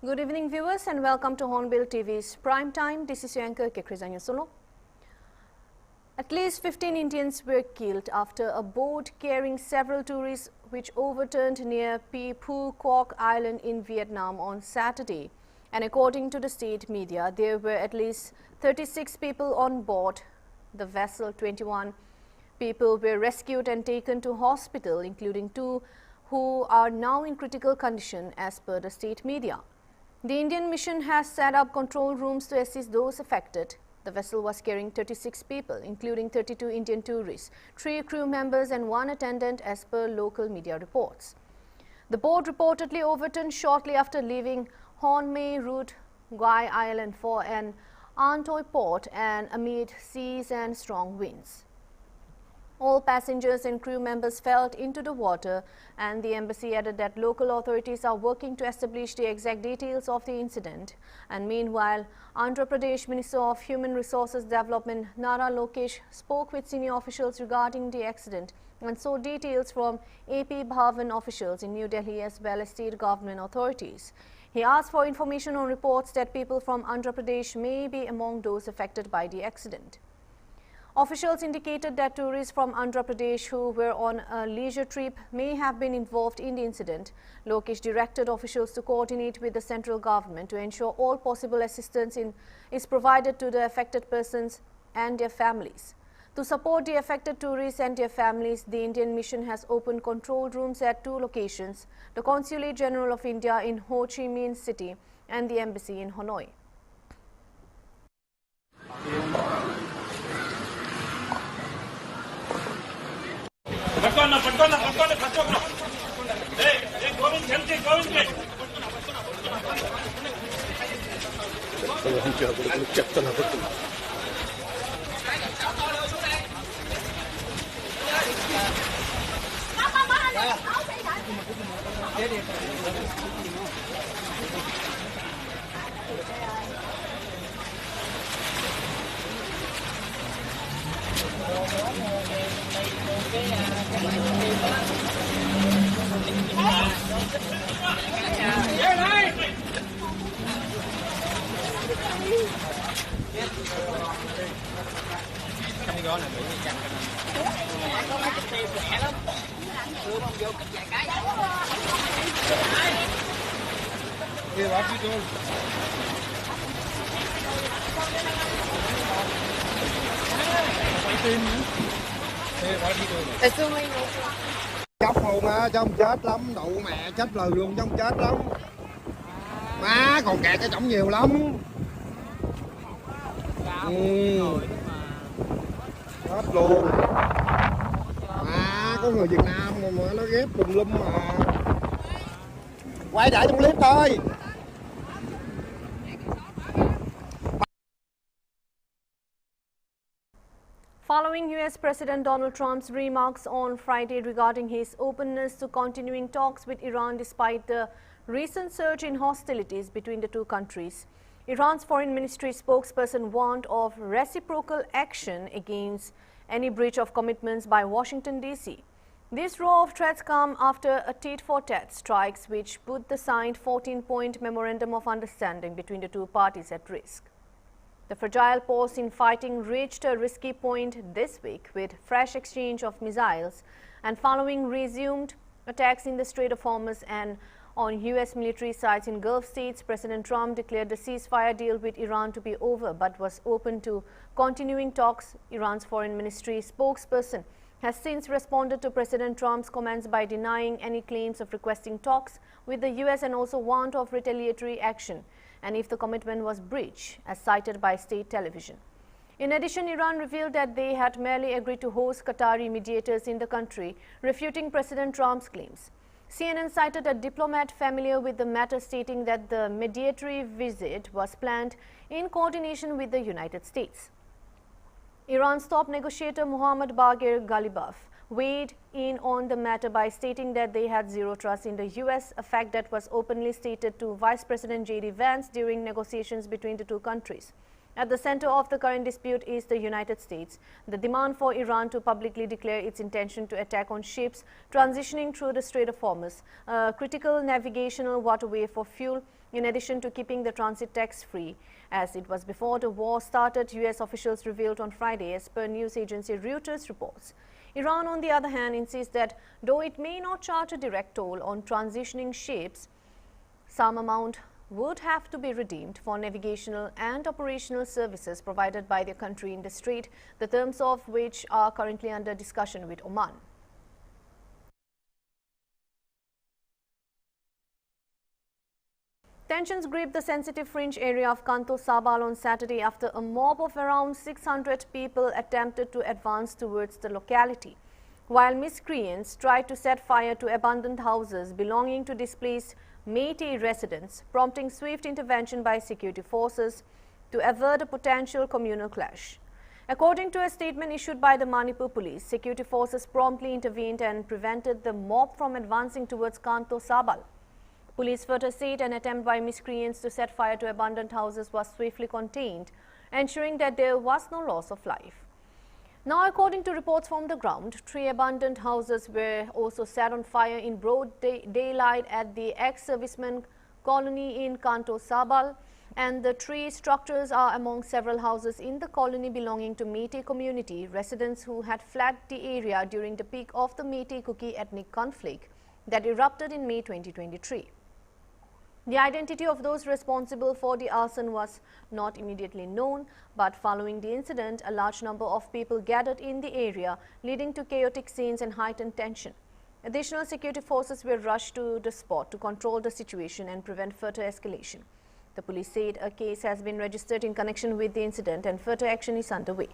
Good evening, viewers, and welcome to Hornbill TV's Prime Time. This is your anchor, Kekrizanya Solo. At least 15 Indians were killed after a boat carrying several tourists which overturned near Phu Quoc Island in Vietnam on Saturday. And according to the state media, there were at least 36 people on board the vessel. 21 people were rescued and taken to hospital, including 2 who are now in critical condition as per the state media. The Indian mission has set up control rooms to assist those affected. The vessel was carrying 36 people, including 32 Indian tourists, 3 crew members and 1 attendant as per local media reports. The boat reportedly overturned shortly after leaving Hornbill route Guai Island for an Antoi port and amid seas and strong winds. All passengers and crew members fell into the water, and the embassy added that local authorities are working to establish the exact details of the incident. And meanwhile, Andhra Pradesh Minister of Human Resources Development Nara Lokesh spoke with senior officials regarding the accident and sought details from AP Bhavan officials in New Delhi as well as state government authorities. He asked for information on reports that people from Andhra Pradesh may be among those affected by the accident. Officials indicated that tourists from Andhra Pradesh who were on a leisure trip may have been involved in the incident. Lokesh directed officials to coordinate with the central government to ensure all possible assistance is provided to the affected persons and their families. To support the affected tourists and their families, the Indian mission has opened control rooms at 2 locations, the Consulate General of India in Ho Chi Minh City and the embassy in Hanoi. Chóc luôn á, trông chết lắm, đụ mẹ chết lời luôn, trông chết lắm. Má còn kẹt cái trống nhiều lắm. Hết luôn. Có người Việt Nam mà nó ghép tùm lum mà. Quay lại trong clip thôi. Following U.S. President Donald Trump's remarks on Friday regarding his openness to continuing talks with Iran despite the recent surge in hostilities between the two countries, Iran's foreign ministry spokesperson warned of reciprocal action against any breach of commitments by Washington, D.C. This row of threats come after a tit-for-tat strikes which put the signed 14-point memorandum of understanding between the two parties at risk. The fragile pause in fighting reached a risky point this week with fresh exchange of missiles and following resumed attacks in the Strait of Hormuz and on U.S. military sites in Gulf states. President Trump declared the ceasefire deal with Iran to be over but was open to continuing talks. Iran's foreign ministry spokesperson has since responded to President Trump's comments by denying any claims of requesting talks with the U.S. and also warned of retaliatory action and if the commitment was breached, as cited by state television. In addition, Iran revealed that they had merely agreed to host Qatari mediators in the country, refuting President Trump's claims. CNN cited a diplomat familiar with the matter stating that the mediatory visit was planned in coordination with the United States. Iran's top negotiator Mohammad Baghir Ghalibaf weighed in on the matter by stating that they had zero trust in the U.S., a fact that was openly stated to Vice President J.D. Vance during negotiations between the two countries. At the center of the current dispute is the United States. The demand for Iran to publicly declare its intention to attack on ships transitioning through the Strait of Hormuz, a critical navigational waterway for fuel, in addition to keeping the transit tax-free. As it was before the war started, U.S. officials revealed on Friday, as per news agency Reuters reports. Iran, on the other hand, insists that though it may not charge a direct toll on transitioning ships, some amount would have to be redeemed for navigational and operational services provided by their country in the strait, the terms of which are currently under discussion with Oman. Tensions gripped the sensitive fringe area of Kanto Sabal on Saturday after a mob of around 600 people attempted to advance towards the locality, while miscreants tried to set fire to abandoned houses belonging to displaced Métis residents, prompting swift intervention by security forces to avert a potential communal clash. According to a statement issued by the Manipur police, security forces promptly intervened and prevented the mob from advancing towards Kanto Sabal. Police further said an attempt by miscreants to set fire to abandoned houses was swiftly contained, ensuring that there was no loss of life. Now, according to reports from the ground, 3 abandoned houses were also set on fire in broad daylight at the ex-servicemen colony in Kanto Sabal, and the 3 structures are among several houses in the colony belonging to Métis community residents who had fled the area during the peak of the Métis Kuki ethnic conflict that erupted in May 2023. The identity of those responsible for the arson was not immediately known, but following the incident, a large number of people gathered in the area, leading to chaotic scenes and heightened tension. Additional security forces were rushed to the spot to control the situation and prevent further escalation. The police said a case has been registered in connection with the incident and further action is underway.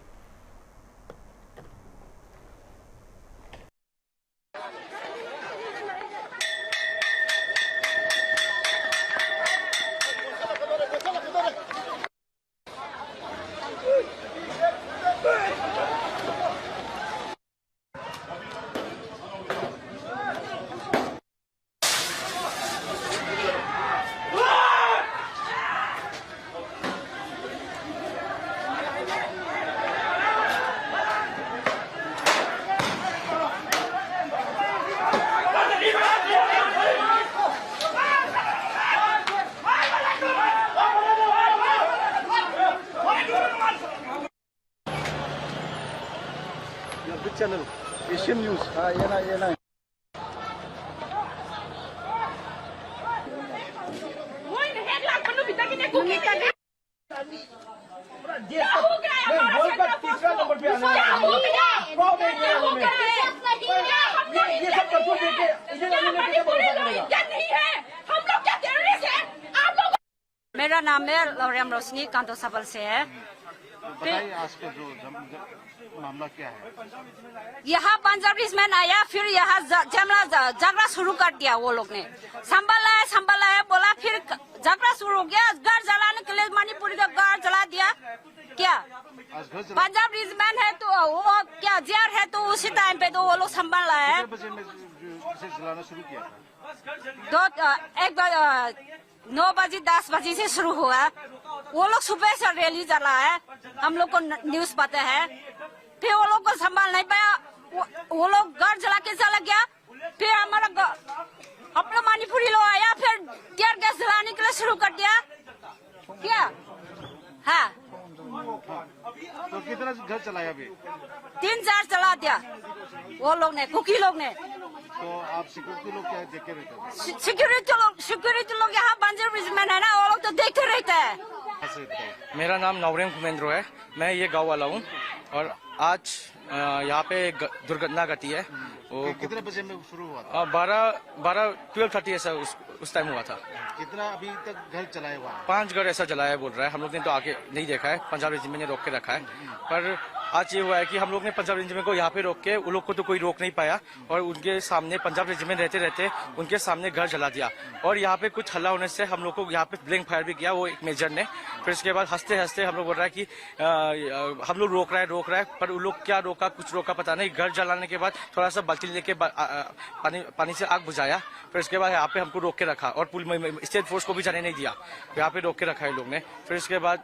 Which channel? Asian News. Yeah. मेरा नाम है लौरियम रोशनी Kanto सबल से है। बताइए आज का जो मामला क्या है? यहाँ पंजाबीजमैन आया, फिर यहाँ झगड़ा शुरू कर दिया वो लोग ने। संभाला है बोला, फिर झगड़ा शुरू हो गया। घर जलाने के लिए मणिपुरी का घर जला दिया। क्या पंजाबीजमैन है तो वो क्या जार है तो उसी टाइम पे तो वो लोग संभाला है। जलाना शुरू किया था 9 बजे 10 बजे से शुरू हुआ। वो लोग सुबह से रैली चला है, हम लोग को न्यूज पता है। फिर वो लोग को संभाल नहीं पाया, वो लोग घर जला के चला गया। फिर हमारा अपना मणिपुरी लोग आया, फिर टीयर गैस जलाने के लिए शुरू कर दिया। क्या हाँ तो कितना घर चलाया अभी? 3-4 चला दिया वो लोग ने, कुकी लोग ने। तो आप सिक्योरिटी लोग क्या देख के रहते हैं? सिक्योरिटी लोग यहाँ पंजाबीजमैन है ना, वो लोग तो देखते रहते हैं। मेरा नाम नवरेम कुमेंद्रो है, मैं ये गांव वाला हूँ और आज यहाँ पे दुर्घटना घटी है। वो कितने बजे में शुरू हुआ था? 12:30 ऐसा उस टाइम हुआ था। कितना अभी तक घर जलाया हुआ है? 5 घर ऐसा जलाया बोल रहा है। हम लोग ने तो आगे नहीं देखा है, पंजाब रेजिमेंट ने रोक के रखा है, पर आज ये हुआ है कि हम लोग ने पंजाब रेजिमेंट को यहाँ पे रोक के, उन लोग को तो कोई रोक नहीं पाया और उनके सामने पंजाब रेजिमेंट रहते रहते उनके सामने घर जला दिया और यहाँ पे कुछ हल्ला होने से हम लोग को यहाँ पे ब्लैंक फायर भी किया वो एक मेजर ने। फिर उसके बाद हंसते हंसते हम लोग बोल रहा है कि हम लोग रोक रहा है पर उन लोग क्या रोका कुछ रोका पता नहीं। घर जलाने के बाद थोड़ा सा बाल्टी लेके पानी से आग बुझाया। फिर उसके बाद यहाँ पे हमको रोक के रखा और स्टेट फोर्स को भी जाने नहीं दिया, यहाँ पे रोक के रखा है लोग ने। फिर उसके बाद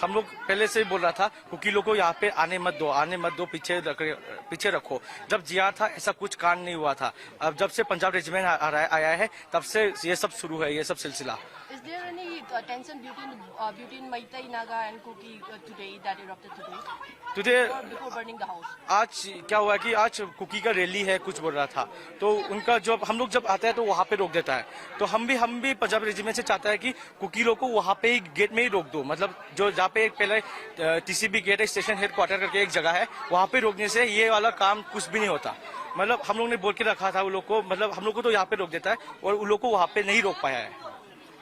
हम लोग पहले से बोल रहा था कुकी लोग को यहाँ पे आने मत दो, पीछे रखो। जब जिया था ऐसा कुछ कांड नहीं हुआ था। अब जब से पंजाब रेजिमेंट आया है तब से ये सब शुरू है, ये सब सिलसिला। Is there any tension between Maitai, Naga and Kuki today that erupted today? Before burning the house? आज क्या हुआ कि आज कुकी का रैली है कुछ बोल रहा था तो उनका हम लोग जब आते हैं तो वहाँ पे रोक देता है। तो हम भी पंजाब रेजिमेंट से चाहता है कि कुकी लोग को वहाँ पे ही गेट में ही रोक दो। मतलब जो जहाँ पे पहले टीसीबी गेट है, स्टेशन हेडक्वार्टर करके एक जगह है, वहाँ पे रोकने से ये वाला काम कुछ भी नहीं होता। मतलब हम लोग ने बोल के रखा था उन लोग को, मतलब हम लोग को तो यहाँ पे रोक देता है और उन लोग को वहाँ पे नहीं रोक पाया है,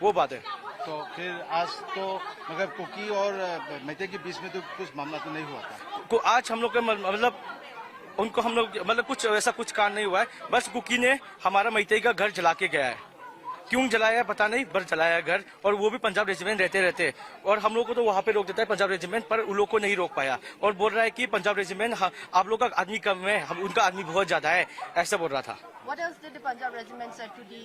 वो बात है। तो फिर आज तो मगर कुकी और मैते के बीच में तो कुछ मामला तो नहीं हुआ था। आज हम लोग का मतलब उनको हम लोग मतलब कुछ ऐसा कुछ कांड नहीं हुआ है। बस कुकी ने हमारा मैते का घर जला के गया है। क्यों जलाया पता नहीं, बस जलाया घर और वो भी पंजाब रेजिमेंट रहते और हम लोग को तो वहाँ पे रोक देता है पंजाब रेजिमेंट, पर उन लोग को नहीं रोक पाया और बोल रहा है कि पंजाब रेजिमेंट आप लोग का आदमी कम है, उनका आदमी बहुत ज्यादा है, ऐसा बोल रहा था। What else did the Punjab regiment say to the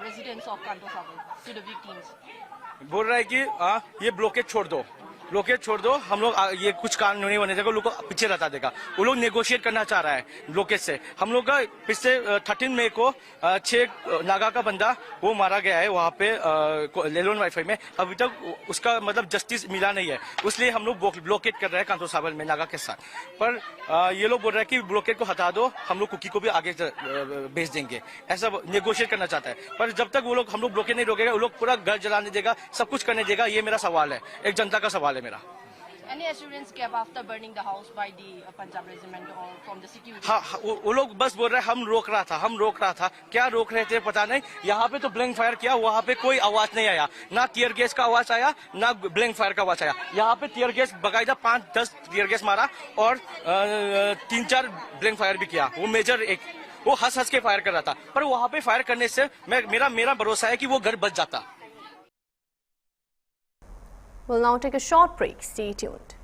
residents of Kanto Sabal, to the victims? बोल रहा है कि ये ब्लॉकेज छोड़ दो, हम लोग ये कुछ काम नहीं होने देगा, लोग को पीछे रहता देगा। वो लोग नेगोशिएट करना चाह रहा है ब्लॉकेज से। हम लोग का पिछले 13 मई को 6 नागा का बंदा वो मारा गया है वहाँ पे लेलोन वाईफाई में। अभी तक उसका मतलब जस्टिस मिला नहीं है, इसलिए हम लोग ब्लॉकेट कर रहे हैं कांतो साबल में नागा के साथ। पर ये लोग बोल रहे हैं कि ब्लॉकेट को हटा दो, हम लोग कुकी को भी आगे भेज देंगे, ऐसा नेगोशिएट करना चाहता है। पर जब तक हम लोग ब्लॉकेट नहीं रोकेगा, वो लोग पूरा घर जलाने देगा, सब कुछ करने देगा। ये मेरा सवाल है, एक जनता का सवाल है मेरा। Any assurance kept after burning the house by the Punjab regiment or from the security? हाँ, वो लोग बस बोल रहे हैं हम रोक रहा था, क्या रोक रहे थे पता नहीं। यहाँ पे तो ब्लैंक फायर किया, वहाँ पे कोई आवाज नहीं आया, ना टीयर गैस का आवाज आया ना ब्लैंक फायर का आवाज आया। यहाँ पे टीयर गैस बकायदा 5-10 टीयर गैस मारा और 3-4 ब्लैंक फायर भी किया। वो मेजर वो हंस के फायर कर रहा था, पर वहाँ पे फायर करने से मेरा भरोसा है कि वो घर बच जाता। We'll now take a short break. Stay tuned.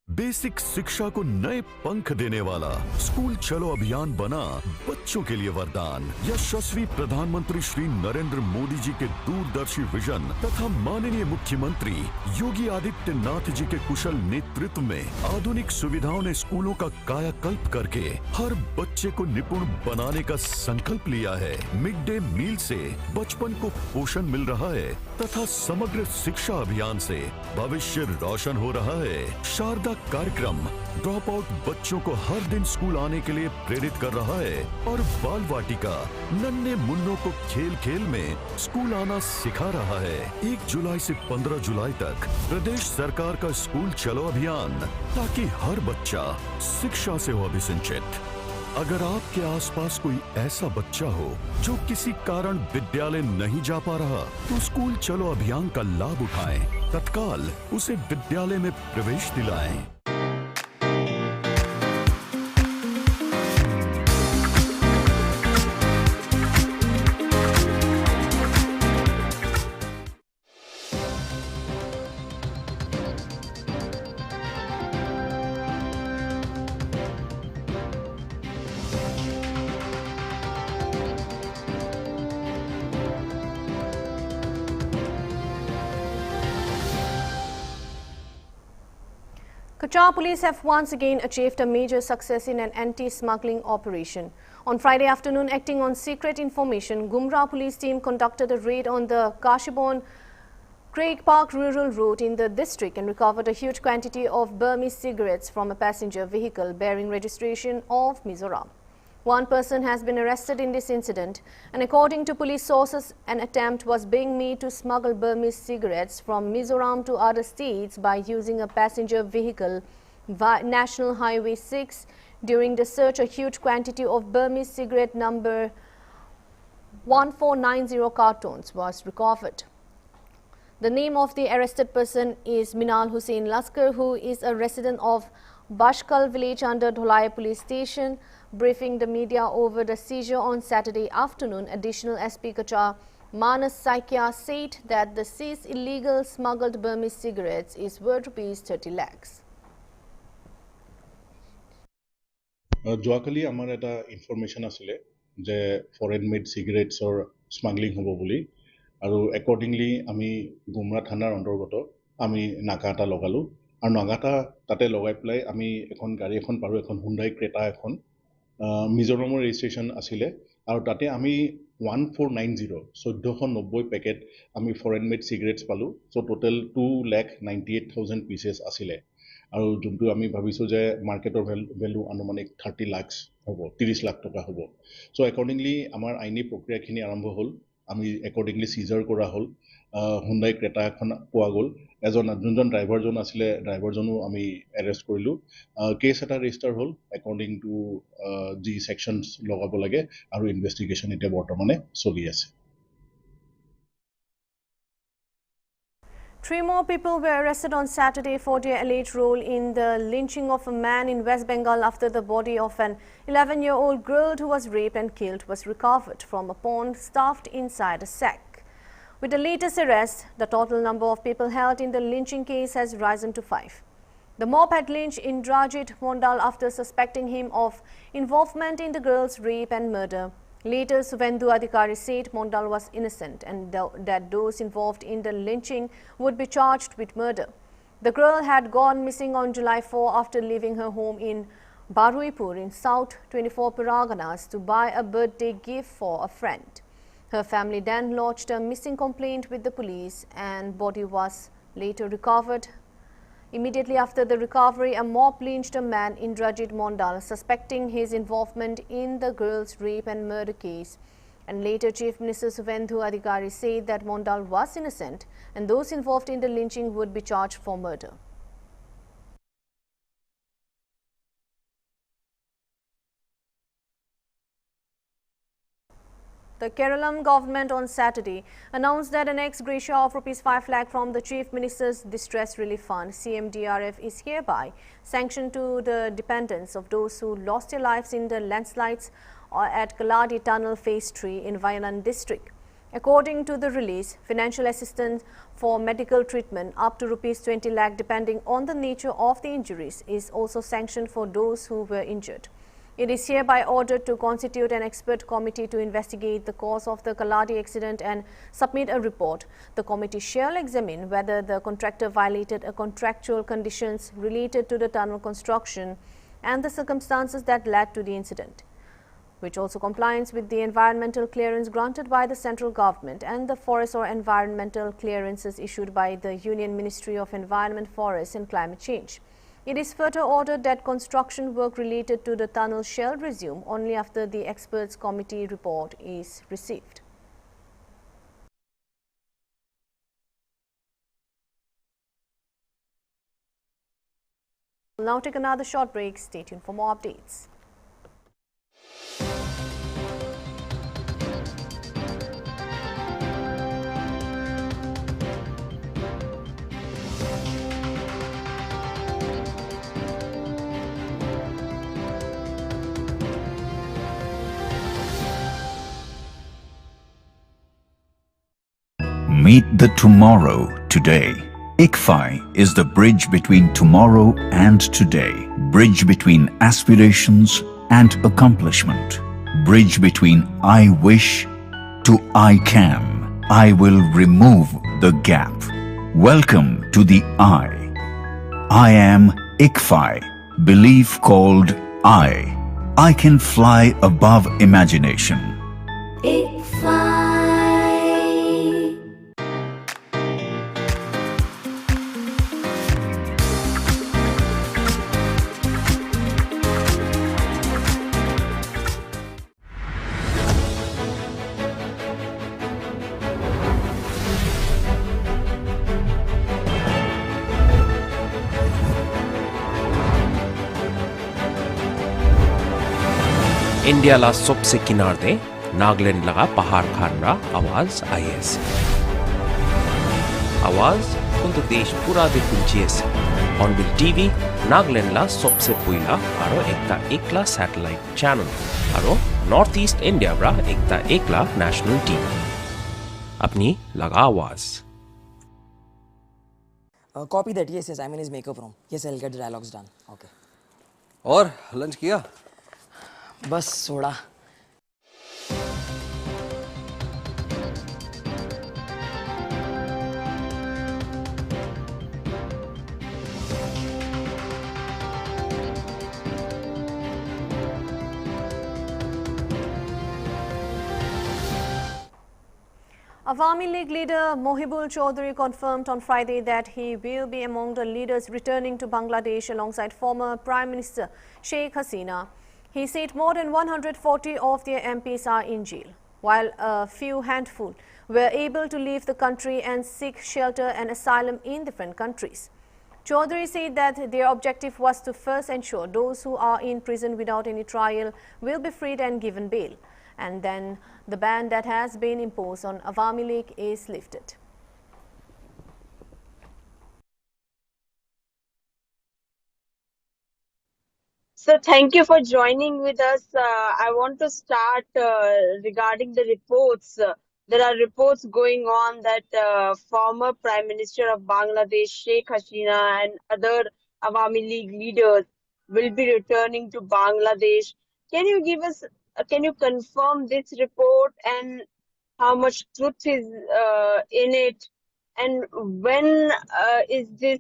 Basic शिक्षा को नए पंख देने वाला स्कूल चलो अभियान बना बच्चों के लिए वरदान। यशस्वी प्रधानमंत्री श्री नरेंद्र मोदी जी के दूरदर्शी विजन तथा माननीय मुख्यमंत्री योगी आदित्यनाथ जी के कुशल नेतृत्व में आधुनिक सुविधाओं ने स्कूलों का कायाकल्प करके हर बच्चे को निपुण बनाने का संकल्प लिया है। मिड डे मील से बचपन को पोषण मिल रहा है तथा समग्र शिक्षा अभियान से भविष्य रोशन हो रहा है। शारदा कार्यक्रम ड्रॉप आउट बच्चों को हर दिन स्कूल आने के लिए प्रेरित कर रहा है और बाल वाटिका नन्हे मुन्नों को खेल खेल में स्कूल आना सिखा रहा है। 1 जुलाई से 15 जुलाई तक प्रदेश सरकार का स्कूल चलो अभियान, ताकि हर बच्चा शिक्षा से हो अभिसिंचित। अगर आपके आसपास कोई ऐसा बच्चा हो जो किसी कारण विद्यालय नहीं जा पा रहा, तो स्कूल चलो अभियान का लाभ उठाएं। तत्काल उसे विद्यालय में प्रवेश दिलाएं। Kachar police have once again achieved a major success in an anti-smuggling operation. On Friday afternoon, acting on secret information, Gumrah police team conducted a raid on the Kashibon Craig Park rural road in the district and recovered a huge quantity of Burmese cigarettes from a passenger vehicle bearing registration of Mizoram. One person has been arrested in this incident, and according to police sources, an attempt was being made to smuggle Burmese cigarettes from Mizoram to other states by using a passenger vehicle via National Highway 6. During the search, a huge quantity of Burmese cigarette number 1490 cartons was recovered. The name of the arrested person is Minal Hussain Laskar, who is a resident of Bashkal village under Dholai police station. Briefing the media over the seizure on Saturday afternoon, additional SP Kachar Manas Saikia said that the seized illegal smuggled Burmese cigarettes is worth rupees 30 lakhs. যোৱাকালি আমাৰ এটা information আছিলে যে foreign made চিগাৰেটছৰ smuggling হ'ব বুলি আৰু accordingly আমি গুমৰা থানাৰ অন্তৰ্গত আমি নাকা এটা লগালোঁ আৰু নাকাটা তাতে লগাই পেলাই আমি এখন গাড়ী এখন পাৰোঁ এখন হুণ্ডাই ক্ৰেটা এখন মিজোৰামৰ ৰেজিষ্ট্ৰেশ্যন আছিলে আৰু তাতে আমি 1490 পেকেট আমি ফৰেন মেড চিগাৰেটছ পালোঁ চ' টোটেল 2,98,000 পিচেছ আছিলে আৰু যোনটো আমি ভাবিছোঁ যে মাৰ্কেটৰ ভেলু আনুমানিক 30 লাখ হ'ব 30 লাখ টকা হ'ব চ' একৰ্ডিংলি আমাৰ আইনী প্ৰক্ৰিয়াখিনি আৰম্ভ হ'ল আমি একৰ্ডিংলি চিজাৰ কৰা হ'ল হুণ্ডাই ক্ৰেটা এখন পোৱা গ'ল যোনজন ড্ৰাইভাৰজন আছিলে ড্ৰাইভাৰজনো আমি এৰেষ্ট কৰিলোঁ কেছ এটা ৰেজিষ্টাৰ হ'ল একৰ্ডিং টু যি ছেকশ্যনছ লগাব লাগে আৰু ইনভেষ্টিগেশ্যন এতিয়া বৰ্তমানে চলি আছে Three more people were arrested on Saturday for their alleged role in the lynching of a man in West Bengal after the body of an 11-year-old girl who was raped and killed was recovered from a pond stuffed inside a sack. With the latest arrest, the total number of people held in the lynching case has risen to 5. The mob had lynched Indrajit Mondal after suspecting him of involvement in the girl's rape and murder. Later, Suvendu Adhikari said Mondal was innocent and that those involved in the lynching would be charged with murder. The girl had gone missing on July 4 after leaving her home in Baruipur in South 24 Paraganas to buy a birthday gift for a friend. Her family then lodged a missing complaint with the police and body was later recovered. Immediately after the recovery, a mob lynched a man, Indrajit Mondal, suspecting his involvement in the girl's rape and murder case. And later, Chief Minister Suvendu Adhikari said that Mondal was innocent and those involved in the lynching would be charged for murder. The Keralam government on Saturday announced that an ex gratia of rupees 5 lakh from the Chief Minister's Distress Relief Fund (CMDRF) is hereby sanctioned to the dependents of those who lost their lives in the landslides at Kaladi Tunnel Phase 3 in Wayanad district. According to the release, financial assistance for medical treatment up to rupees 20 lakh depending on the nature of the injuries is also sanctioned for those who were injured. It is hereby ordered to constitute an expert committee to investigate the cause of the Kaladi accident and submit a report. The committee shall examine whether the contractor violated a contractual conditions related to the tunnel construction and the circumstances that led to the incident, which also complies with the environmental clearance granted by the central government and the forest or environmental clearances issued by the Union Ministry of Environment, Forests and Climate Change. It is further ordered that construction work related to the tunnel shall resume only after the experts committee report is received. We'll now take another short break. Stay tuned for more updates. Meet the tomorrow today. ICFI is the bridge between tomorrow and today. Bridge between aspirations and accomplishment. Bridge between I wish to I can. I will remove the gap. Welcome to the I. I am ICFI, belief called I. I can fly above imagination. India ला सबसे किनार दे नागालैंड लगा पहाड़ खानरा आवाज आई है आवाज कुंतो देश पूरा दे कुंचिए से हॉर्नबिल टीवी नागालैंड ला सबसे पुइला आरो एकला सैटेलाइट चैनल आरो नॉर्थ ईस्ट इंडिया ब्रा एकला नेशनल टीवी अपनी लगा आवाज Copy that. Yes, I'm in his makeup room. Yes, I'll get the dialogues done. Okay. और लंच किया? बस soda. Awami League leader Mohibul Chaudhary confirmed on Friday that he will be among the leaders returning to Bangladesh alongside former Prime Minister Sheikh Hasina. He said more than 140 of their MPs are in jail, while a few handful were able to leave the country and seek shelter and asylum in different countries. Chaudhary said that their objective was to first ensure those who are in prison without any trial will be freed and given bail, and then the ban that has been imposed on Awami League is lifted. So thank you for joining with us. I want to start regarding the reports. There are reports going on that former Prime Minister of Bangladesh, Sheikh Hasina, and other Awami League leaders will be returning to Bangladesh. Can you confirm this report and how much truth is in it, and when is this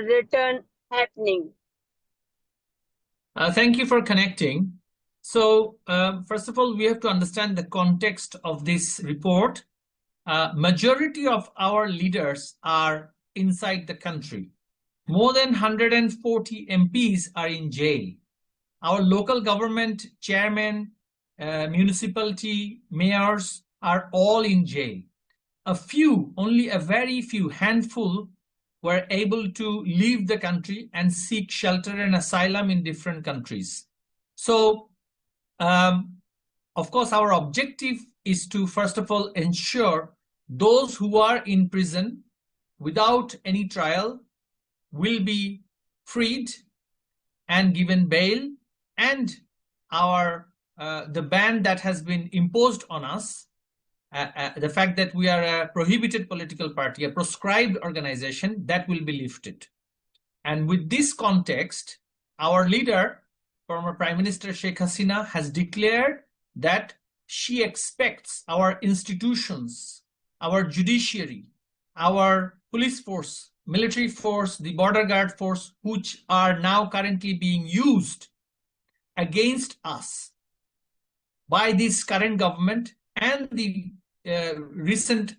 return happening? Thank you for connecting. So, first of all, we have to understand the context of this report. Majority of our leaders are inside the country. More than 140 MPs are in jail. Our local government chairmen, municipality mayors are all in jail. Only a very few handful were able to leave the country and seek shelter and asylum in different countries. So, of course, our objective is to, first of all, ensure those who are in prison without any trial will be freed and given bail, and the ban that has been imposed on us, the fact that we are a prohibited political party, a proscribed organization, that will be lifted. And with this context, our leader, former Prime Minister Sheikh Hasina, has declared that she expects our institutions, our judiciary, our police force, military force, the border guard force, which are now currently being used against us by this current government and the recent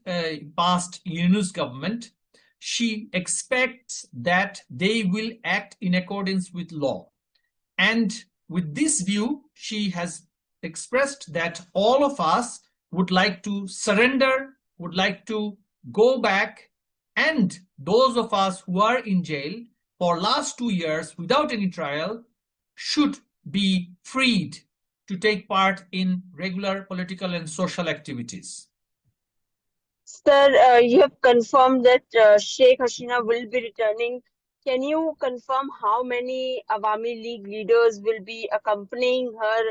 past Yunus government. She expects that they will act in accordance with law. And with this view, she has expressed that all of us would like to surrender, would like to go back, and those of us who are in jail for last 2 years without any trial should be freed to take part in regular political and social activities. Sir, you have confirmed that Sheikh Hasina will be returning. Can you confirm how many Awami League leaders will be accompanying her,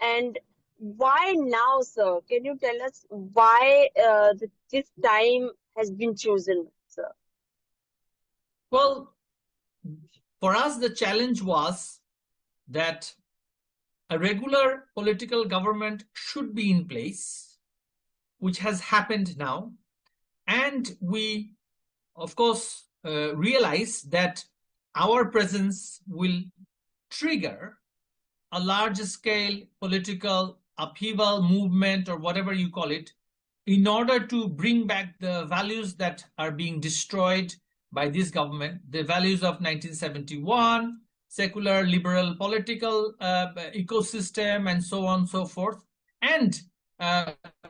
and why now, sir? Can you tell us why this time has been chosen, sir? Well, for us, the challenge was that a regular political government should be in place, which has happened now. And we, of course, realize that our presence will trigger a large scale political upheaval movement, or whatever you call it, in order to bring back the values that are being destroyed by this government, the values of 1971, secular liberal political ecosystem, and so on and so forth, and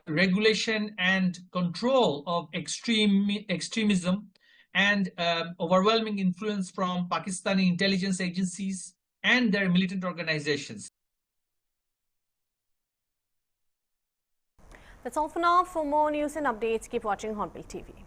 regulation and control of extremism and overwhelming influence from Pakistani intelligence agencies and their militant organizations. That's all for now. For more news and updates, keep watching Hornbill TV.